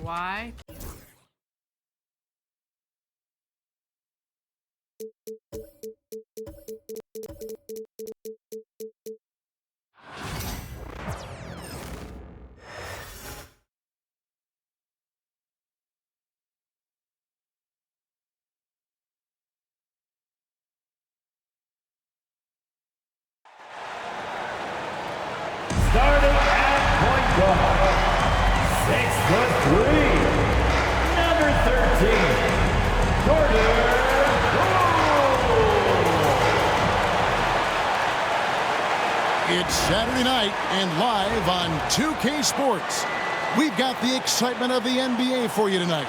Y. Starting at point guard, 6'3", number 13, Carter. It's Saturday night and live on 2K Sports. We've got the excitement of the NBA for you tonight.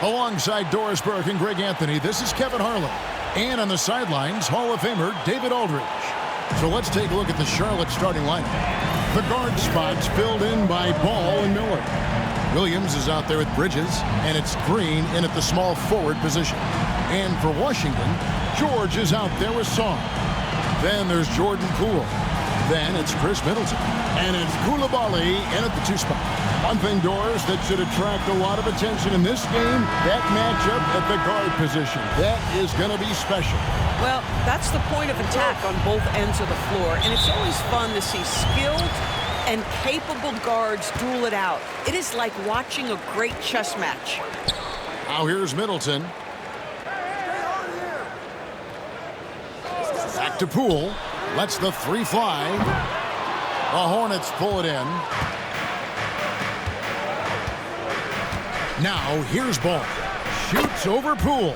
Alongside Doris Burke and Greg Anthony, this is Kevin Harlan. And on the sidelines, Hall of Famer David Aldridge. So let's take a look at the Charlotte starting lineup. The guard spots filled in by Ball and Miller. Williams is out there with Bridges, and it's Green in at the small forward position. And for Washington, George is out there with Song. Then there's Jordan Poole. Then it's Chris Middleton. And it's Koulibaly in at the 2 spot. One thing, Doris, that should attract a lot of attention in this game, that matchup at the guard position. That is going to be special. Well, that's the point of attack on both ends of the floor, and it's always fun to see skilled and capable guards duel it out. It is like watching a great chess match. Now here's Middleton. Back to Poole. Lets the 3 fly. The Hornets pull it in. Now here's Ball. Shoots over Poole.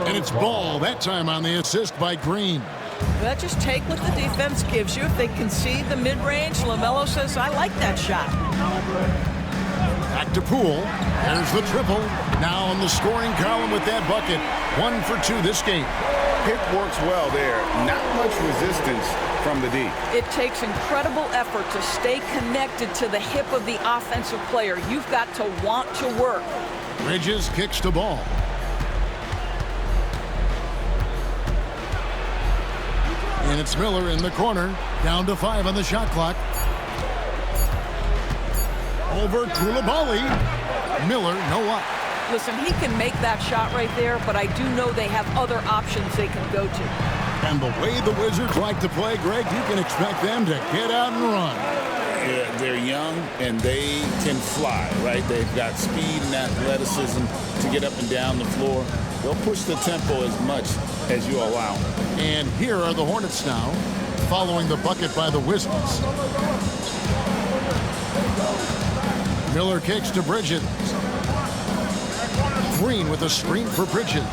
And it's Ball, that time on the assist by Green. Well, just take what the defense gives you. If they concede the mid-range, LaMelo says, I like that shot. Back to Poole. There's the triple. Now in the scoring column with that bucket. 1 for 2 this game. Pick works well there. Not much resistance from the D. It takes incredible effort to stay connected to the hip of the offensive player. You've got to want to work. Bridges kicks to Ball. And it's Miller in the corner. Down to 5 on the shot clock. Over Koulibaly. Miller, no luck. Listen, he can make that shot right there, but I do know they have other options they can go to. And the way the Wizards like to play, Greg, you can expect them to get out and run. Yeah, they're young and they can fly, right? They've got speed and athleticism to get up and down the floor. They'll push the tempo as much as you allow. And here are the Hornets now, following the bucket by the Wizards. Miller kicks to Bridges. Green with a screen for Bridges.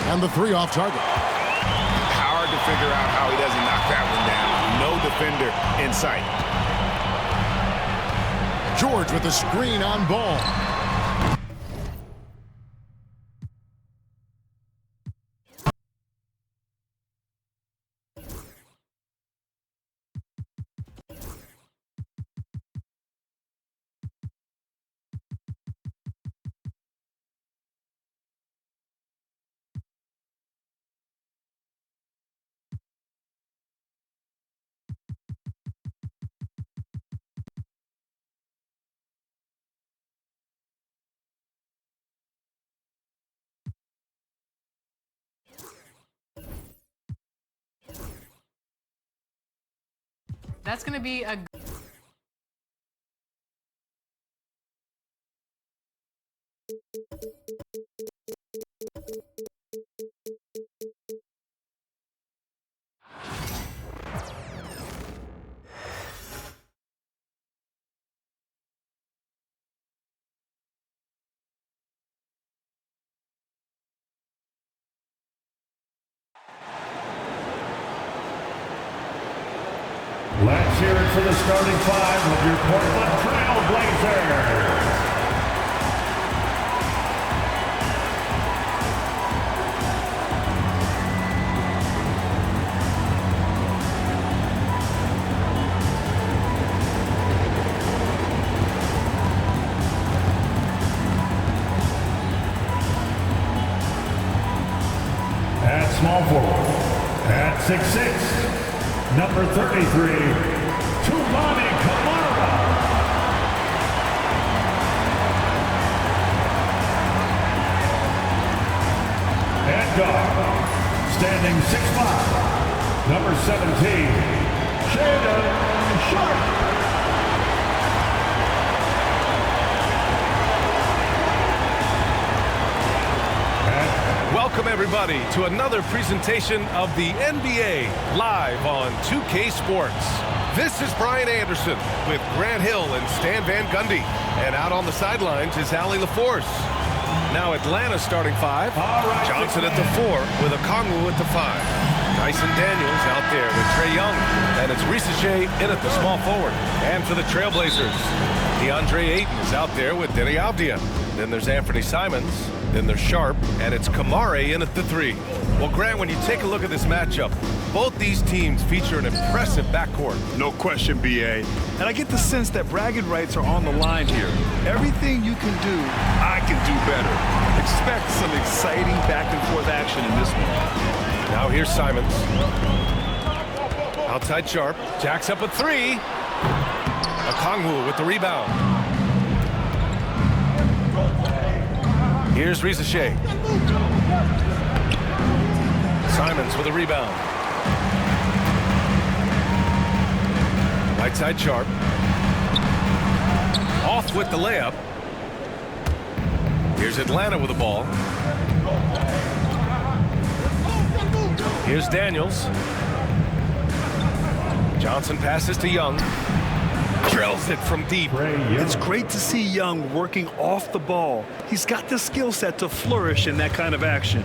And the 3 off target. Hard to figure out how he doesn't knock that one down. No defender in sight. George with a screen on Ball. That's going to be a... Let's hear it for the starting 5 of your Portland Trail Blazers. At small forward, at 6'6", number 33, Toumani Camara. everybody, to another presentation of the NBA live on 2K Sports. This is Brian Anderson with Grant Hill and Stan Van Gundy. And out on the sidelines is Allie LaForce. Now Atlanta's starting five. Johnson at the 4 with Okongwu at the 5. Dyson Daniels out there with Trae Young. And it's Resizable in at the small forward. And for the Trailblazers, DeAndre Ayton is out there with Denny Avdia. Then there's Anthony Simons. Then there's Sharp. And it's Kamare in at the 3. Well, Grant, when you take a look at this matchup, both these teams feature an impressive backcourt. No question, BA. And I get the sense that bragging rights are on the line here. Everything you can do, I can do better. Expect some exciting back-and-forth action in this one. Now here's Simons. Outside Sharp. Jacks up a 3. Okongwu with the rebound. Here's Resizable. Simons with a rebound. Right side Sharp. Off with the layup. Here's Atlanta with the ball. Here's Daniels. Johnson passes to Young. Drills it from deep. It's great to see Young working off the ball. He's got the skill set to flourish in that kind of action.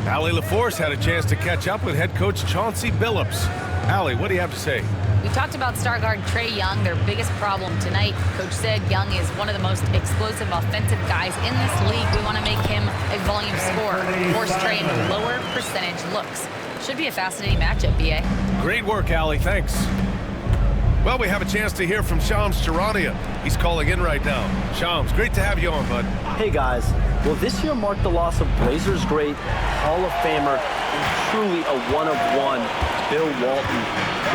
Allie LaForce had a chance to catch up with head coach Chauncey Billups. Allie, what do you have to say? We talked about star guard Trae Young, their biggest problem tonight. Coach said Young is one of the most explosive offensive guys in this league. We want to make him a volume scorer, force Trae into lower percentage looks. Should be a fascinating matchup, BA. Great work, Allie. Thanks. Well, we have a chance to hear from Shams Charania. He's calling in right now. Shams, great to have you on, bud. Hey, guys. Well, this year marked the loss of Blazers great, Hall of Famer, and truly a one-of-one, Bill Walton.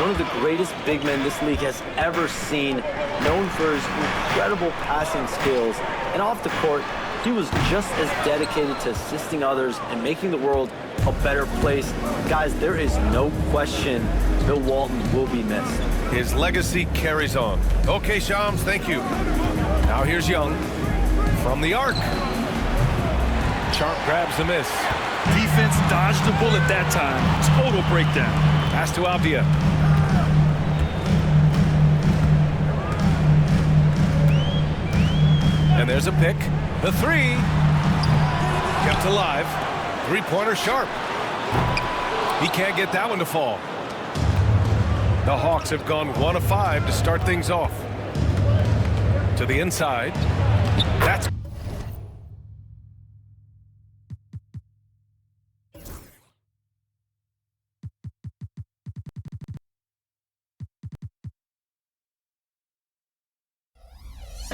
One of the greatest big men this league has ever seen, known for his incredible passing skills. And off the court, he was just as dedicated to assisting others and making the world a better place. Guys, there is no question Bill Walton will be missed. His legacy carries on. Okay, Shams, thank you. Now here's Young from the arc. Sharp grabs the miss. Defense dodged the bullet that time. Total breakdown. Pass to Avdia. And there's a pick. The 3. Kept alive. Three-pointer Sharp. He can't get that one to fall. The Hawks have gone 1 of 5 to start things off. To the inside. That's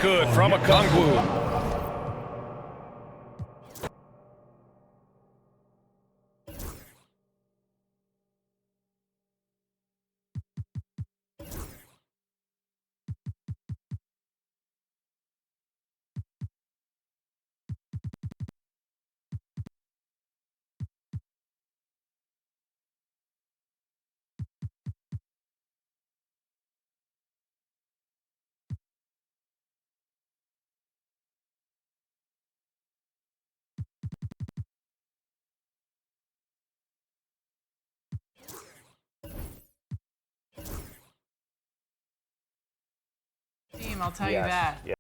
good from Okongwu. I'll tell you that. Yeah.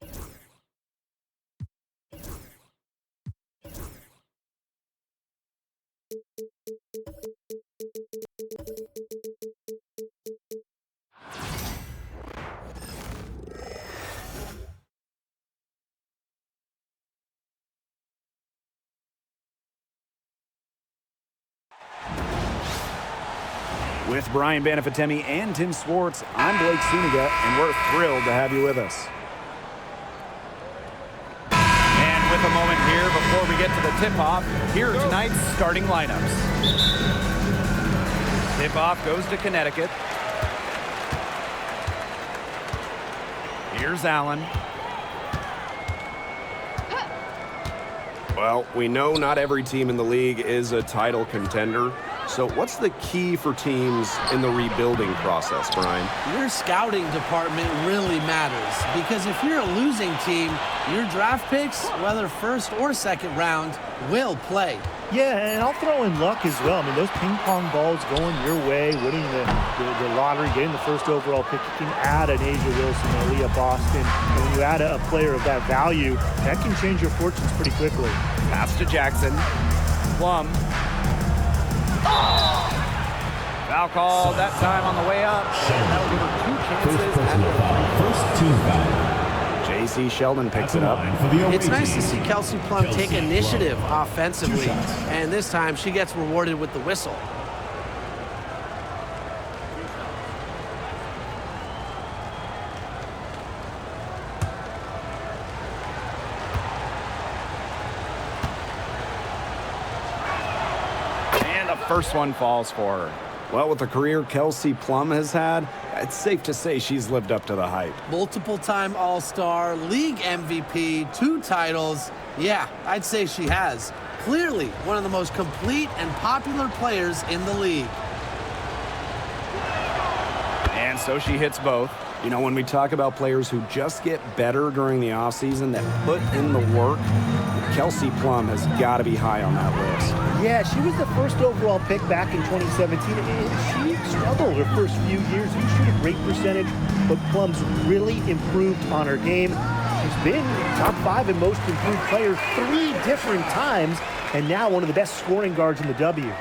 With Brian Banafitemi and Tim Swartz, I'm Blake Suniga, and we're thrilled to have you with us. And with a moment here before we get to the tip-off, here are tonight's starting lineups. Tip-off goes to Connecticut. Here's Allen. Well, we know not every team in the league is a title contender, So what's the key for teams in the rebuilding process, Brian? Your scouting department really matters because if you're a losing team, your draft picks, whether first or second round, will play. Yeah, and I'll throw in luck as well. I mean, those ping pong balls going your way, winning the lottery, getting the first overall pick, you can add an Asia Wilson, Aaliyah Boston. And when you add a player of that value, that can change your fortunes pretty quickly. Pass to Jackson. Plum. Foul call that time on the way up. That'll give her 2 chances at the First team foul. JC Sheldon picks it up. It's nice to see Kelsey Plum take initiative offensively, and this time she gets rewarded with the whistle. And the first one falls for her. Well, with the career Kelsey Plum has had, it's safe to say she's lived up to the hype. Multiple-time All-Star, league MVP, 2 titles. Yeah, I'd say she has. Clearly one of the most complete and popular players in the league. And so she hits both. You know, when we talk about players who just get better during the offseason, that put in the work, Kelsey Plum has got to be high on that list. Yeah, she was the first overall pick back in 2017, and she struggled her first few years. You shoot a great percentage, but Plum's really improved on her game. She's been top 5 in most improved players 3 different times, and now one of the best scoring guards in the W.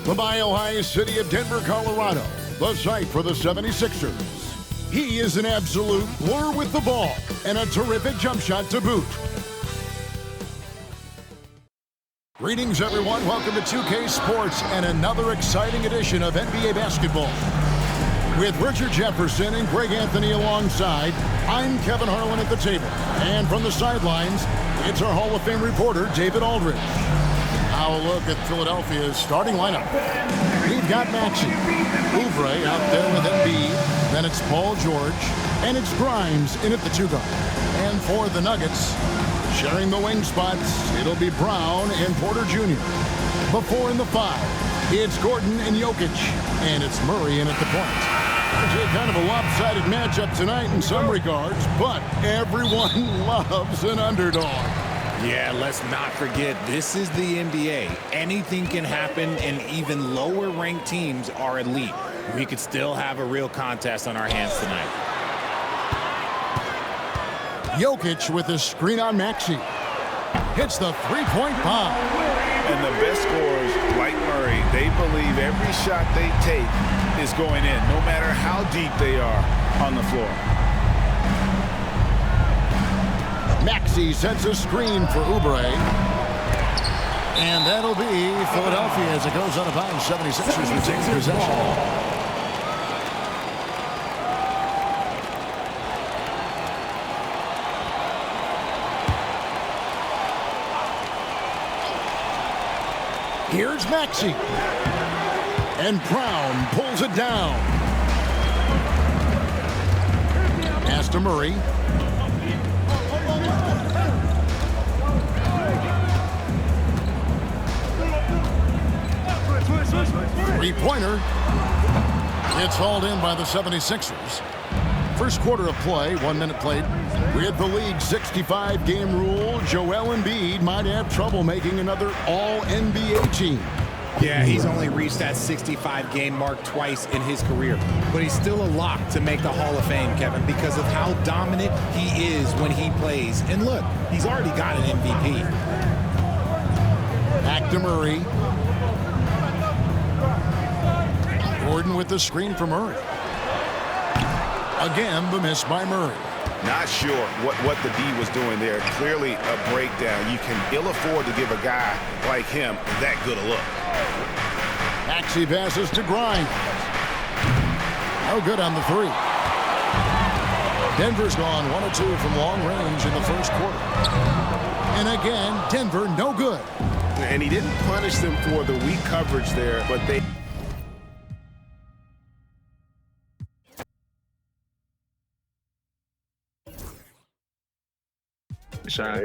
The Mile-High city of Denver, Colorado, the site for the 76ers. He is an absolute blur with the ball and a terrific jump shot to boot. Greetings, everyone. Welcome to 2K Sports and another exciting edition of NBA basketball. With Richard Jefferson and Greg Anthony alongside, I'm Kevin Harlan at the table. And from the sidelines, it's our Hall of Fame reporter, David Aldridge. Now a look at Philadelphia's starting lineup. We've got Maxey, Oubre out there with Embiid, then it's Paul George, and it's Grimes in at the 2 guard. And for the Nuggets, sharing the wing spots, it'll be Brown and Porter Jr. Before in the 5, it's Gordon and Jokic, and it's Murray in at the point. It's a kind of a lopsided matchup tonight in some regards, but everyone loves an underdog. Yeah, let's not forget, this is the NBA. Anything can happen, and even lower-ranked teams are elite. We could still have a real contest on our hands tonight. Jokic with a screen on Maxey. Hits the three-point bomb. And the best scorers, like Murray, they believe every shot they take is going in, no matter how deep they are on the floor. Maxey sets a screen for Oubre. And that'll be Philadelphia as it goes out of bounds. 76ers retain possession. Here's Maxey. And Brown pulls it down. Pass to Murray. Three-pointer. It's hauled in by the 76ers. First quarter of play, 1 minute played. With the league's 65-game rule, Joel Embiid might have trouble making another All-NBA team. Yeah, he's only reached that 65-game mark twice in his career, but he's still a lock to make the Hall of Fame, Kevin, because of how dominant he is when he plays. And look, he's already got an MVP. Back to Murray. Gordon with the screen for Murray. Again, the miss by Murray. Not sure what the D was doing there. Clearly a breakdown. You can ill afford to give a guy like him that good a look. Maxey passes to Grimes. No good on the three. Denver's gone 1 of 2 from long range in the first quarter. And again, Denver no good. And he didn't punish them for the weak coverage there, but they... Shot.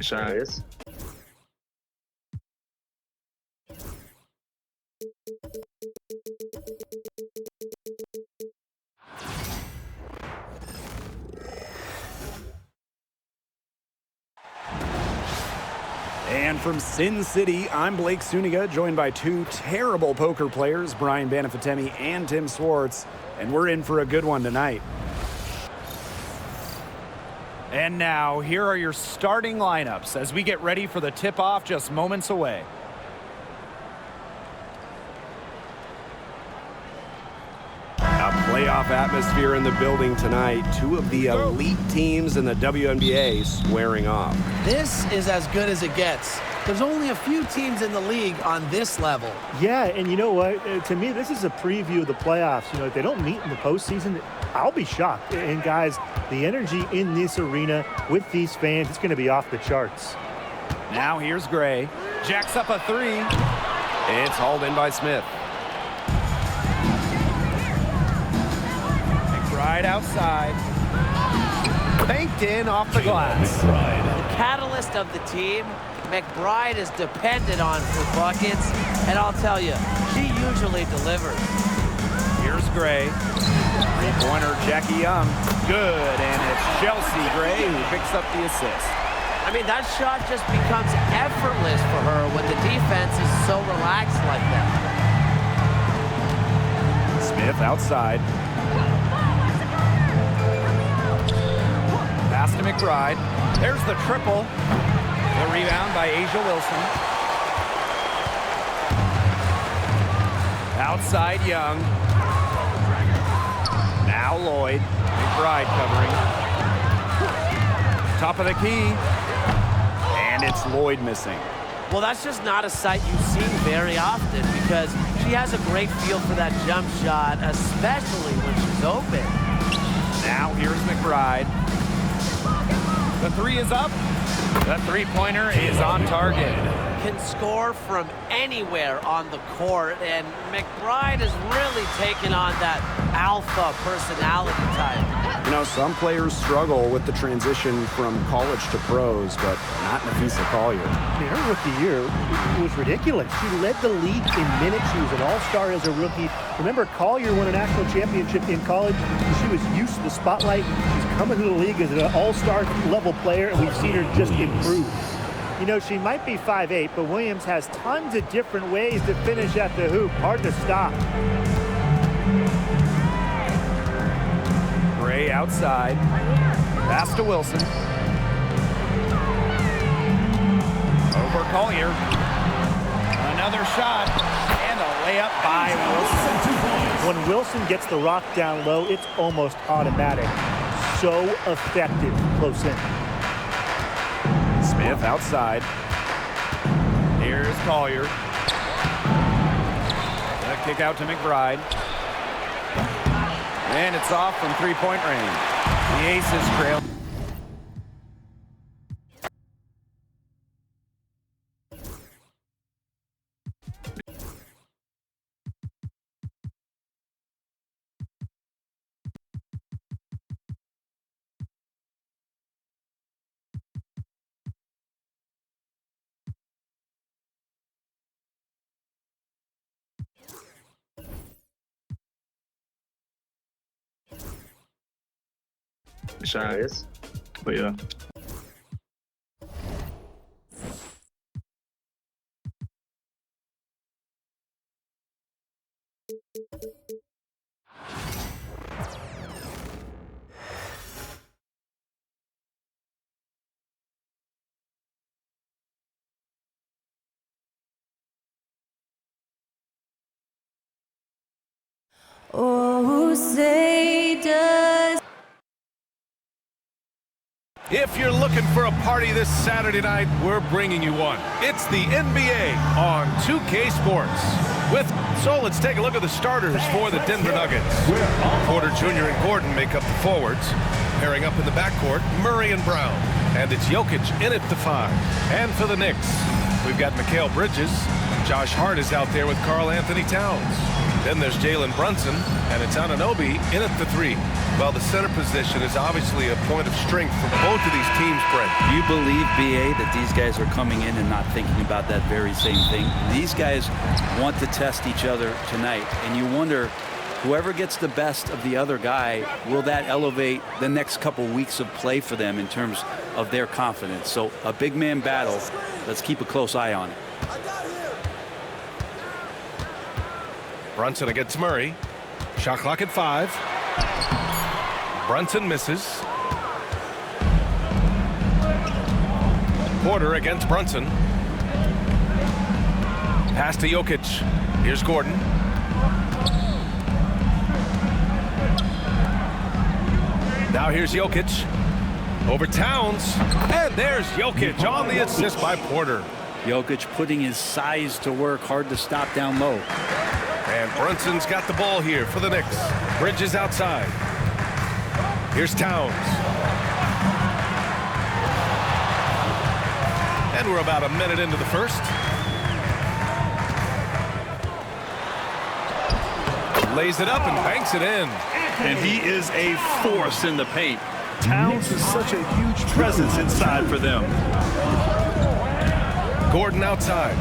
Shot. And from Sin City, I'm Blake Suniga, joined by 2 terrible poker players, Brian Banafitemi and Tim Swartz, and we're in for a good one tonight. And now, here are your starting lineups as we get ready for the tip-off just moments away. A playoff atmosphere in the building tonight. 2 of the elite teams in the WNBA squaring off. This is as good as it gets. There's only a few teams in the league on this level. Yeah, and you know what? To me, this is a preview of the playoffs. You know, if they don't meet in the postseason, I'll be shocked. And guys, the energy in this arena with these fans, it's going to be off the charts. Now here's Gray. Jacks up a 3. It's hauled in by Smith. McBride outside. Banked in off the glass. The catalyst of the team, McBride is dependent on for buckets, and I'll tell you, she usually delivers. Here's Gray. Three-pointer, Jackie Young. Good, and it's Chelsea Gray who picks up the assist. I mean, that shot just becomes effortless for her when the defense is so relaxed like that. Smith outside. Pass to McBride. There's the triple. The rebound by Asia Wilson. Outside Young. Now Lloyd. McBride covering. Top of the key. And it's Lloyd missing. Well, that's just not a sight you see very often because she has a great feel for that jump shot, especially when she's open. Now here's McBride. The 3 is up. The three-pointer is on target. Can score from anywhere on the court, and McBride has really taken on that alpha personality type. You know, some players struggle with the transition from college to pros, but not Nafisa Collier. I mean, her rookie year was ridiculous. She led the league in minutes. She was an all-star as a rookie. Remember, Collier won a national championship in college. She was used to the spotlight. She's coming to the league as an all-star level player, and we've seen her just improve. You know, she might be 5'8", but Williams has tons of different ways to finish at the hoop. Hard to stop. Gray outside. Pass to Wilson. Over Collier. Another shot. And a layup by Wilson. When Wilson gets the rock down low, it's almost automatic. So effective close in. Smith outside. Here's Collier. The Kick out to McBride. And it's off from three-point range. The Aces trail. Nice. But yeah. Oh, say does. If you're looking for a party this Saturday night, we're bringing you one. It's the NBA on 2K Sports. So let's take a look at the starters for the Denver Nuggets. Porter Jr. and Gordon make up the forwards. Pairing up in the backcourt, Murray and Brown. And it's Jokic in at the 5. And for the Knicks, we've got Mikal Bridges. Josh Hart is out there with Karl Anthony Towns. Then there's Jalen Brunson, and it's Anunoby in at the 3. Well, the center position is obviously a point of strength for both of these teams, Brent. Do you believe, BA, that these guys are coming in and not thinking about that very same thing? These guys want to test each other tonight, and you wonder, whoever gets the best of the other guy, will that elevate the next couple weeks of play for them in terms of their confidence? So a big man battle. Let's keep a close eye on it. Brunson against Murray. Shot clock at 5. Brunson misses. Porter against Brunson. Pass to Jokic. Here's Gordon. Now here's Jokic. Over Towns. And there's Jokic on the assist by Porter. Jokic putting his size to work. Hard to stop down low. And Brunson's got the ball here for the Knicks. Bridges outside. Here's Towns. And we're about a minute into the first. Lays it up and banks it in. And he is a force in the paint. Towns is such a huge presence inside for them. Gordon outside.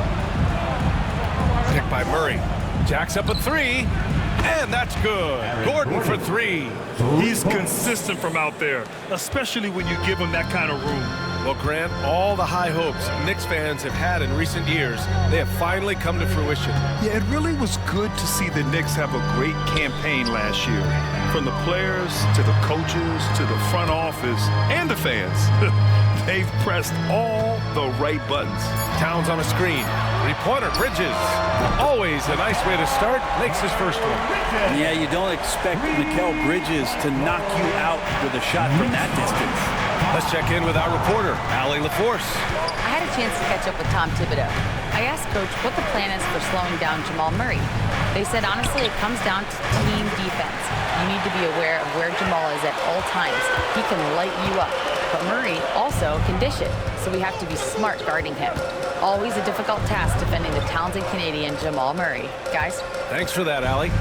Picked by Murray. Jacks up a 3, and that's good. Gordon for 3. He's consistent from out there, especially when you give him that kind of room. Well, Grant, all the high hopes Knicks fans have had in recent years, they have finally come to fruition. Yeah, it really was good to see the Knicks have a great campaign last year. From the players, to the coaches, to the front office, and the fans. They've pressed all the right buttons. Towns on a screen. Three-pointer, Bridges. Always a nice way to start. Makes his first one. Yeah, you don't expect Mikal Bridges to knock you out with a shot from that distance. Let's check in with our reporter, Allie LaForce. I had a chance to catch up with Tom Thibodeau. I asked Coach what the plan is for slowing down Jamal Murray. They said, honestly, it comes down to team defense. You need to be aware of where Jamal is at all times. He can light you up. But Murray also can dish it, so we have to be smart guarding him. Always a difficult task defending the talented Canadian Jamal Murray. Guys? Thanks for that, Allie.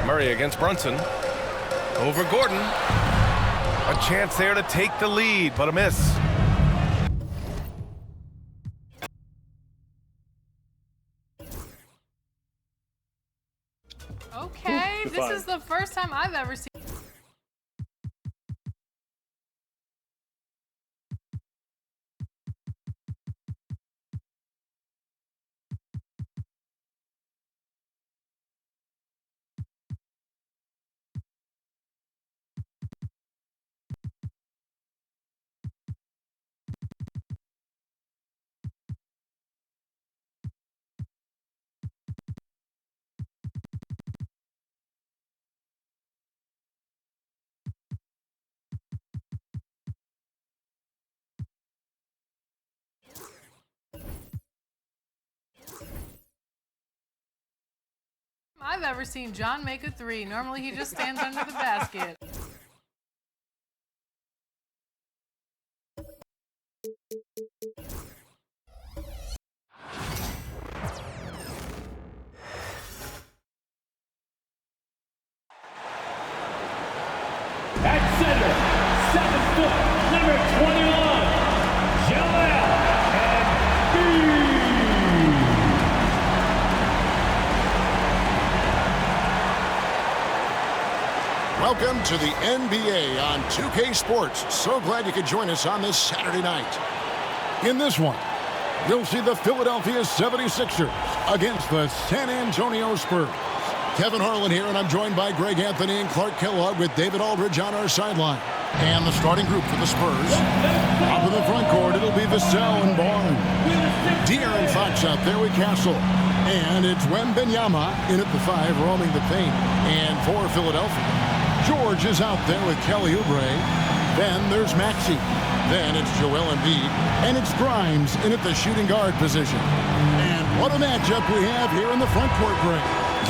Murray against Brunson. Over Gordon. A chance there to take the lead, but a miss. Okay, this is the first time I've ever seen I've ever seen John make a three. Normally he just stands under the basket. At center, 7 foot, number 21, Joel Welcome to the NBA on 2K Sports. So glad you could join us on this Saturday night. In this one, you'll see the Philadelphia 76ers against the San Antonio Spurs. Kevin Harlan here, and I'm joined by Greg Anthony and Clark Kellogg with David Aldridge on our sideline. And the starting group for the Spurs. Up in the front court, it'll be Vassell and Barnes. De'Aaron Fox out there with Castle. And it's Wembanyama in at the 5, roaming the paint. And for Philadelphia, George is out there with Kelly Oubre. Then there's Maxey. Then it's Joel Embiid. And it's Grimes in at the shooting guard position. And what a matchup we have here in the front court, Greg.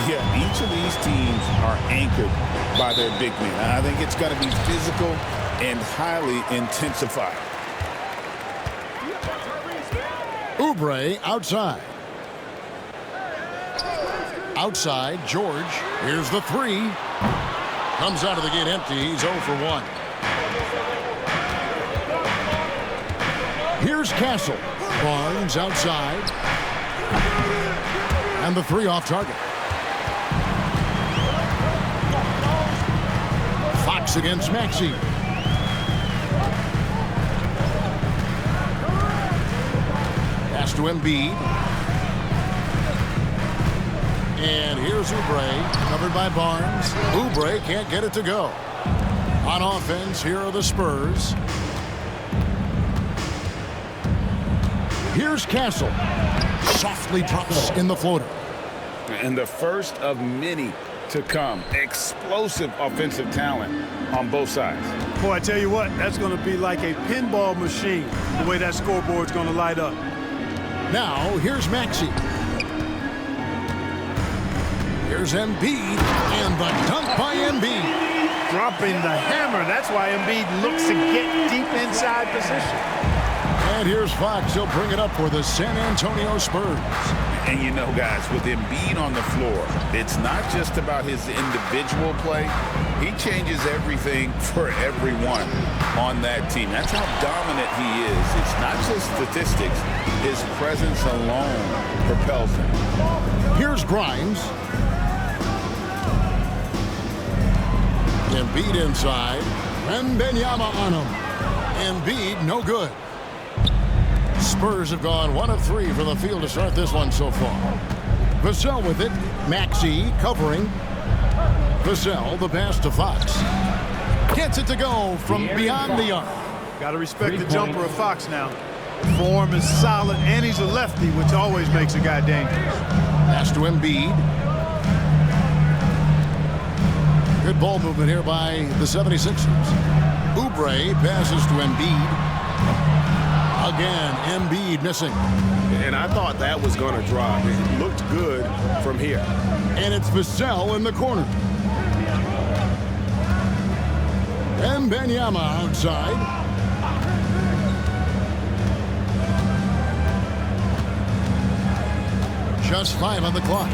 Yeah, each of these teams are anchored by their big men. I think it's going to be physical and highly intensified. Oubre outside. Outside, George. Here's the 3. Comes out of the gate empty. He's 0 for 1. Here's Castle. Barnes outside. And the 3 off target. Fox against Maxey. Pass to Embiid. And here's Oubre, covered by Barnes. Oubre can't get it to go. On offense, here are the Spurs. Here's Castle. Softly drops in the floater. And the first of many to come. Explosive offensive talent on both sides. Boy, I tell you what, that's going to be like a pinball machine, the way that scoreboard's going to light up. Now, here's Maxey. Here's Embiid, and the dunk by Embiid. Dropping the hammer. That's why Embiid looks to get deep inside position. And here's Fox. He'll bring it up for the San Antonio Spurs. And you know, guys, with Embiid on the floor, it's not just about his individual play. He changes everything for everyone on that team. That's how dominant he is. It's not just statistics. His presence alone propels him. Here's Grimes. Embiid inside. Wembanyama on him. Embiid, no good. Spurs have gone 1 of 3 from the field to start this one so far. Vassell with it. Maxey covering. Vassell, the pass to Fox. Gets it to go from beyond the arc. Got to respect the jumper of Fox now. The form is solid, and he's a lefty, which always makes a guy dangerous. Pass to Embiid. Good ball movement here by the 76ers. Oubre passes to Embiid. Again, Embiid missing. And I thought that was going to drop. It looked good from here. And it's Vassell in the corner. Wembanyama outside. Just 5 on the clock.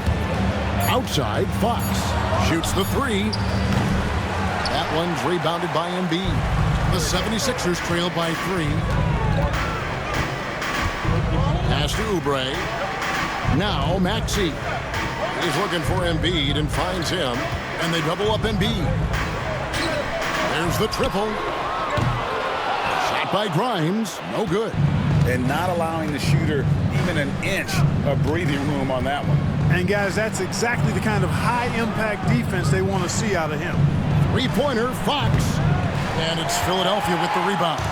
Outside, Fox shoots the 3. That one's rebounded by Embiid. The 76ers trail by 3. Pass to Oubre. Now Maxey. He's looking for Embiid and finds him. And they double up Embiid. There's the triple. Shot by Grimes. No good. And not allowing the shooter even an inch of breathing room on that one. And guys, that's exactly the kind of high-impact defense they want to see out of him. 3-pointer, Fox. And it's Philadelphia with the rebound.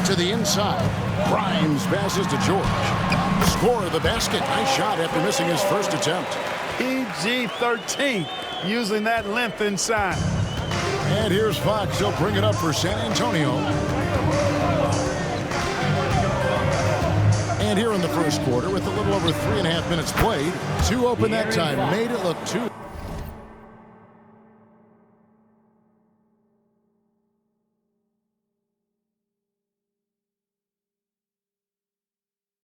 To the inside. Grimes passes to George. Score of the basket. Nice shot after missing his first attempt. PG-13, using that length inside. And here's Fox. He'll bring it up for San Antonio. And here in the first quarter with a little over 3.5 minutes played. Two open that time, made it look 2.